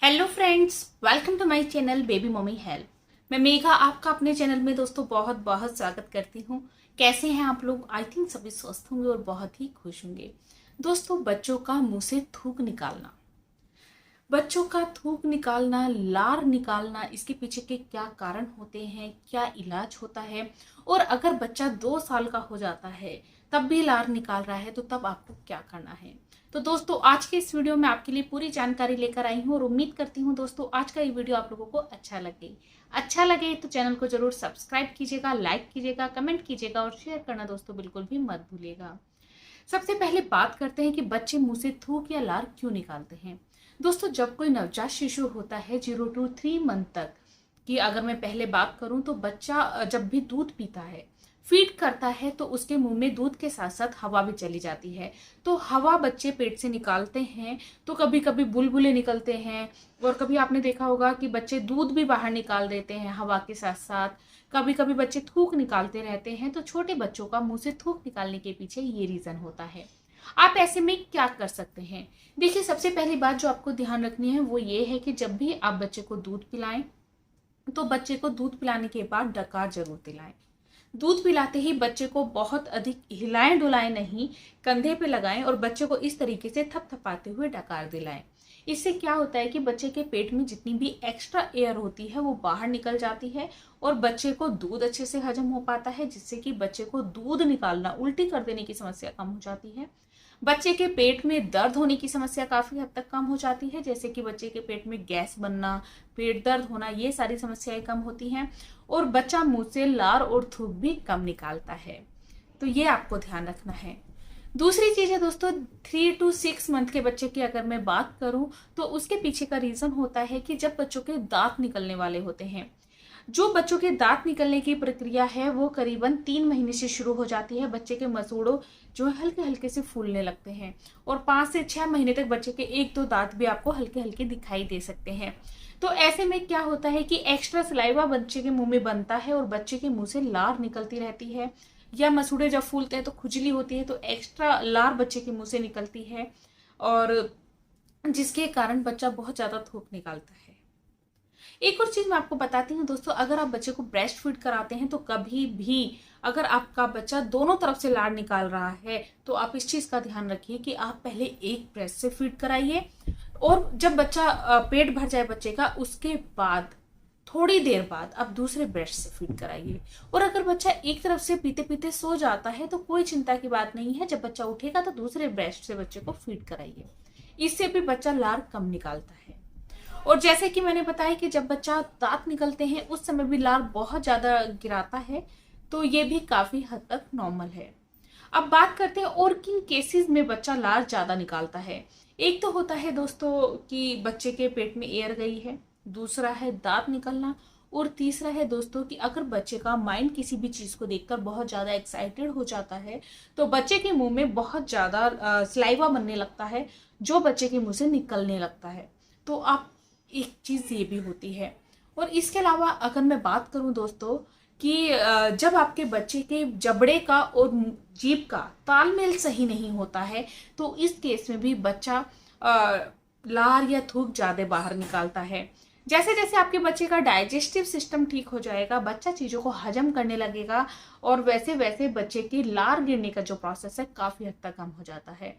Hello friends, welcome to my channel baby mummy help. मैं मेघा आपका अपने चैनल में दोस्तों बहुत बहुत स्वागत करती हूँ। कैसे हैं आप लोग? आई थिंक सभी स्वस्थ होंगे और बहुत ही खुश होंगे। दोस्तों, बच्चों का मुंह से थूक निकालना, बच्चों का थूक निकालना, लार निकालना, इसके पीछे के क्या कारण होते हैं, क्या इलाज होता है, और अगर बच्चा 2 साल का हो जाता है तब भी लार निकाल रहा है तो तब आपको क्या करना है। तो दोस्तों, आज के इस वीडियो में आपके लिए पूरी जानकारी लेकर आई हूँ और उम्मीद करती हूँ दोस्तों आज का ये वीडियो आप लोगों को अच्छा लगे तो चैनल को जरूर सब्सक्राइब कीजिएगा, लाइक कीजिएगा, कमेंट कीजिएगा और शेयर करना दोस्तों बिल्कुल भी मत भूलिएगा। सबसे पहले बात करते हैं कि बच्चे मुंह से थूक या लार क्यों निकालते हैं। दोस्तों, जब कोई नवजात शिशु होता है 0 to 3 मंथ तक की अगर मैं पहले बात करूं तो बच्चा जब भी दूध पीता है, फीड करता है, तो उसके मुंह में दूध के साथ साथ हवा भी चली जाती है। तो हवा बच्चे पेट से निकालते हैं तो कभी कभी बुलबुले निकलते हैं, और कभी आपने देखा होगा कि बच्चे दूध भी बाहर निकाल देते हैं हवा के साथ साथ। कभी कभी बच्चे थूक निकालते रहते हैं। तो छोटे बच्चों का मुंह से थूक निकालने के पीछे ये रीजन होता है। आप ऐसे में क्या कर सकते हैं? देखिए, सबसे पहली बात जो आपको ध्यान रखनी है वो ये है कि जब भी आप बच्चे को दूध पिलाएं तो बच्चे को दूध पिलाने के बाद डकार जरूर दिलाएं। दूध पिलाते ही बच्चे को बहुत अधिक हिलाएं डुलाएं नहीं, कंधे पे लगाएं और बच्चे को इस तरीके से थपथपाते हुए डकार दिलाएं। इससे क्या होता है कि बच्चे के पेट में जितनी भी एक्स्ट्रा एयर होती है वो बाहर निकल जाती है और बच्चे को दूध अच्छे से हजम हो पाता है, जिससे कि बच्चे को दूध निकालना, उल्टी कर देने की समस्या कम हो जाती है। बच्चे के पेट में दर्द होने की समस्या काफी हद तक कम हो जाती है, जैसे कि बच्चे के पेट में गैस बनना, पेट दर्द होना, ये सारी समस्याएं कम होती हैं और बच्चा मुंह से लार और थूक भी कम निकालता है। तो ये आपको ध्यान रखना है। दूसरी चीज है दोस्तों, 3 to 6 मंथ के बच्चे की अगर मैं बात करूं तो उसके पीछे का रीजन होता है कि जब बच्चों के दांत निकलने वाले होते हैं। जो बच्चों के दांत निकलने की प्रक्रिया है वो करीबन 3 महीने से शुरू हो जाती है। बच्चे के मसूड़ों जो है हल्के हल्के से फूलने लगते हैं और 5 से 6 महीने तक बच्चे के 1-2 दांत भी आपको हल्के हल्के दिखाई दे सकते हैं। तो ऐसे में क्या होता है कि एक्स्ट्रा सलाइवा बच्चे के मुंह में बनता है और बच्चे के मुंह से लार निकलती रहती है, या मसूड़े जब फूलते हैं तो खुजली होती है तो एक्स्ट्रा लार बच्चे के मुंह से निकलती है, और जिसके कारण बच्चा बहुत ज्यादा थूक निकालता है। एक और चीज मैं आपको बताती हूँ दोस्तों, अगर आप बच्चे को ब्रेस्ट फीड कराते हैं तो कभी भी अगर आपका बच्चा दोनों तरफ से लार निकाल रहा है तो आप इस चीज का ध्यान रखिए कि आप पहले एक ब्रेस्ट से फीड कराइए और जब बच्चा पेट भर जाए बच्चे का, उसके बाद थोड़ी देर बाद आप दूसरे ब्रेस्ट से फीड कराइए। और अगर बच्चा एक तरफ से पीते पीते सो जाता है तो कोई चिंता की बात नहीं है, जब बच्चा उठेगा तो दूसरे ब्रेस्ट से बच्चे को फीड कराइए। इससे भी बच्चा लार कम निकालता है। और जैसे कि मैंने बताया कि जब बच्चा दांत निकलते हैं उस समय भी लार बहुत ज्यादा गिराता है, तो ये भी काफी हद तक नॉर्मल है। अब बात करते हैं और किन केसेस में बच्चा लार ज्यादा निकालता है। एक तो होता है दोस्तों कि बच्चे के पेट में एयर गई है, दूसरा है दांत निकलना, और तीसरा है दोस्तों कि अगर बच्चे का माइंड किसी भी चीज को देखकर बहुत ज्यादा एक्साइटेड हो जाता है तो बच्चे के मुंह में बहुत ज्यादा सलाइवा बनने लगता है जो बच्चे के मुंह से निकलने लगता है। तो आप एक चीज ये भी होती है। और इसके अलावा अगर मैं बात करूं दोस्तों कि जब आपके बच्चे के जबड़े का और जीभ का तालमेल सही नहीं होता है तो इस केस में भी बच्चा लार या थूक ज्यादा बाहर निकालता है। जैसे जैसे आपके बच्चे का डाइजेस्टिव सिस्टम ठीक हो जाएगा, बच्चा चीजों को हजम करने लगेगा और वैसे वैसे बच्चे की लार गिरने का जो प्रोसेस है काफी हद तक कम हो जाता है।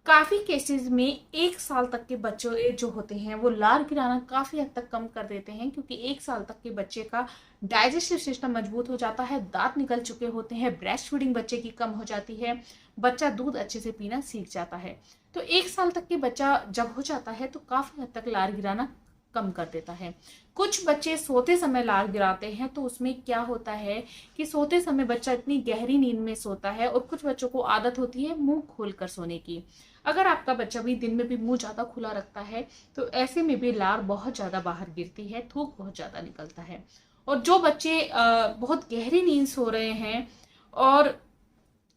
काफी केसेस में 1 साल तक के बच्चे जो होते हैं वो लार गिराना काफी हद तक कम कर देते हैं, क्योंकि 1 साल तक के बच्चे का डाइजेस्टिव सिस्टम मजबूत हो जाता है, दांत निकल चुके होते हैं, ब्रेस्ट फीडिंग बच्चे की कम हो जाती है, बच्चा दूध अच्छे से पीना सीख जाता है। तो 1 साल तक के बच्चा जब हो जाता है तो काफी हद तक लार गिराना कम कर देता है। कुछ बच्चे सोते समय लार गिराते हैं, तो उसमें क्या होता है कि सोते समय बच्चा इतनी गहरी नींद में सोता है और कुछ बच्चों को आदत होती है मुंह खोलकर सोने की। अगर आपका बच्चा भी दिन में भी मुंह ज्यादा खुला रखता है तो ऐसे में भी लार बहुत ज्यादा बाहर गिरती है, थूक बहुत ज्यादा निकलता है। और जो बच्चे बहुत गहरी नींद सो रहे हैं और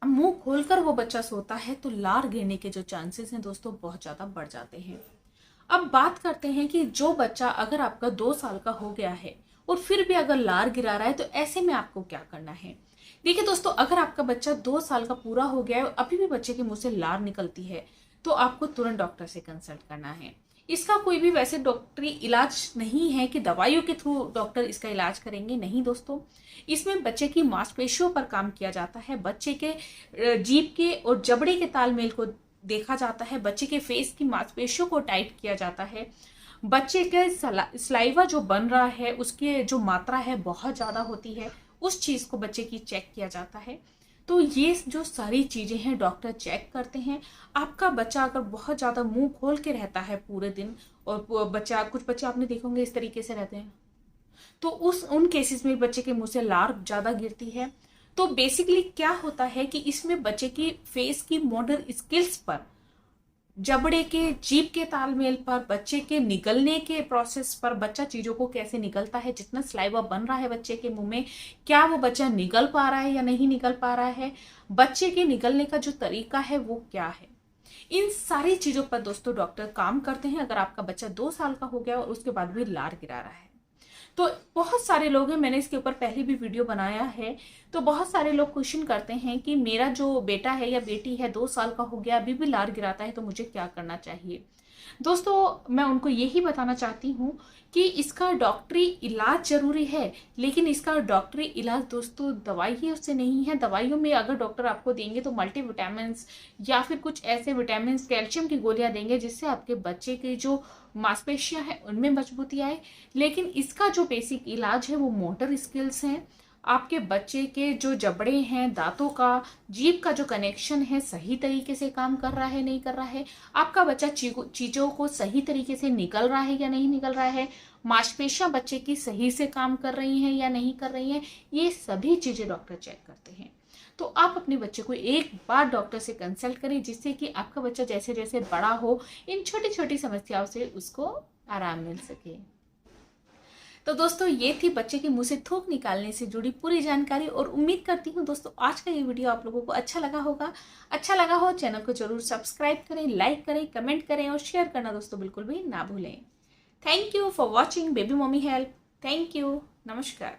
मुंह खोलकर वो बच्चा सोता है तो लार गिरने के जो चांसेस हैं दोस्तों बहुत ज्यादा बढ़ जाते हैं। अब बात करते हैं कि जो बच्चा अगर आपका 2 साल का हो गया है और फिर भी अगर लार गिरा रहा है तो ऐसे में आपको क्या करना है। देखिए दोस्तों, अगर आपका बच्चा 2 साल का पूरा हो गया है और अभी भी बच्चे के मुंह से लार निकलती है तो आपको तुरंत डॉक्टर से कंसल्ट करना है। इसका कोई भी वैसे डॉक्टरी इलाज नहीं है कि दवाइयों के थ्रू डॉक्टर इसका इलाज करेंगे, नहीं दोस्तों। इसमें बच्चे की मांसपेशियों पर काम किया जाता है, बच्चे के जीभ के और जबड़े के तालमेल को देखा जाता है, बच्चे के फेस की मांसपेशियों को टाइट किया जाता है, बच्चे के सलाइवा जो बन रहा है उसकी जो मात्रा है बहुत ज़्यादा होती है, उस चीज़ को बच्चे की चेक किया जाता है। तो ये जो सारी चीज़ें हैं डॉक्टर चेक करते हैं। आपका बच्चा अगर बहुत ज़्यादा मुंह खोल के रहता है पूरे दिन, और कुछ बच्चे आपने देखे होंगे इस तरीके से रहते हैं, तो उन केसेस में बच्चे के मुंह से लार ज़्यादा गिरती है। तो बेसिकली क्या होता है कि इसमें बच्चे की फेस की मोटर स्किल्स पर, जबड़े के जीभ के तालमेल पर, बच्चे के निगलने के प्रोसेस पर, बच्चा चीजों को कैसे निगलता है, जितना स्लाइवा बन रहा है बच्चे के मुंह में, क्या वो बच्चा निगल पा रहा है या नहीं निगल पा रहा है, बच्चे के निगलने का जो तरीका है वो क्या है, इन सारी चीजों पर दोस्तों डॉक्टर काम करते हैं। अगर आपका बच्चा 2 साल का हो गया और उसके बाद भी लार गिरा रहा है, तो बहुत सारे लोग हैं, मैंने इसके ऊपर पहले भी वीडियो बनाया है, तो बहुत सारे लोग क्वेश्चन करते हैं कि मेरा जो बेटा है या बेटी है 2 साल का हो गया, अभी भी लार गिराता है, तो मुझे क्या करना चाहिए। दोस्तों मैं उनको यही बताना चाहती हूँ कि इसका डॉक्टरी इलाज जरूरी है, लेकिन इसका डॉक्टरी इलाज दोस्तों दवाई ही उससे नहीं है। दवाइयों में अगर डॉक्टर आपको देंगे तो मल्टीविटामिन या फिर कुछ ऐसे विटामिन, कैल्शियम की गोलियां देंगे जिससे आपके बच्चे की जो मांसपेशियां हैं उनमें मजबूती आए। लेकिन इसका जो बेसिक इलाज है वो मोटर स्किल्स हैं, आपके बच्चे के जो जबड़े हैं, दांतों का, जीभ का जो कनेक्शन है सही तरीके से काम कर रहा है नहीं कर रहा है, आपका बच्चा चीजों को सही तरीके से निकल रहा है या नहीं निकल रहा है, मांसपेशियां बच्चे की सही से काम कर रही हैं या नहीं कर रही हैं, ये सभी चीजें डॉक्टर चेक करते हैं। तो आप अपने बच्चे को एक बार डॉक्टर से कंसल्ट करें, जिससे कि आपका बच्चा जैसे जैसे बड़ा हो इन छोटी छोटी समस्याओं से उसको आराम मिल सके। तो दोस्तों ये थी बच्चे के मुंह से थूक निकालने से जुड़ी पूरी जानकारी, और उम्मीद करती हूँ दोस्तों आज का ये वीडियो आप लोगों को अच्छा लगा होगा। अच्छा लगा हो चैनल को जरूर सब्सक्राइब करें, लाइक करें, कमेंट करें और शेयर करना दोस्तों बिल्कुल भी ना भूलें। Thank you for watching baby mommy help. Thank you, नमस्कार।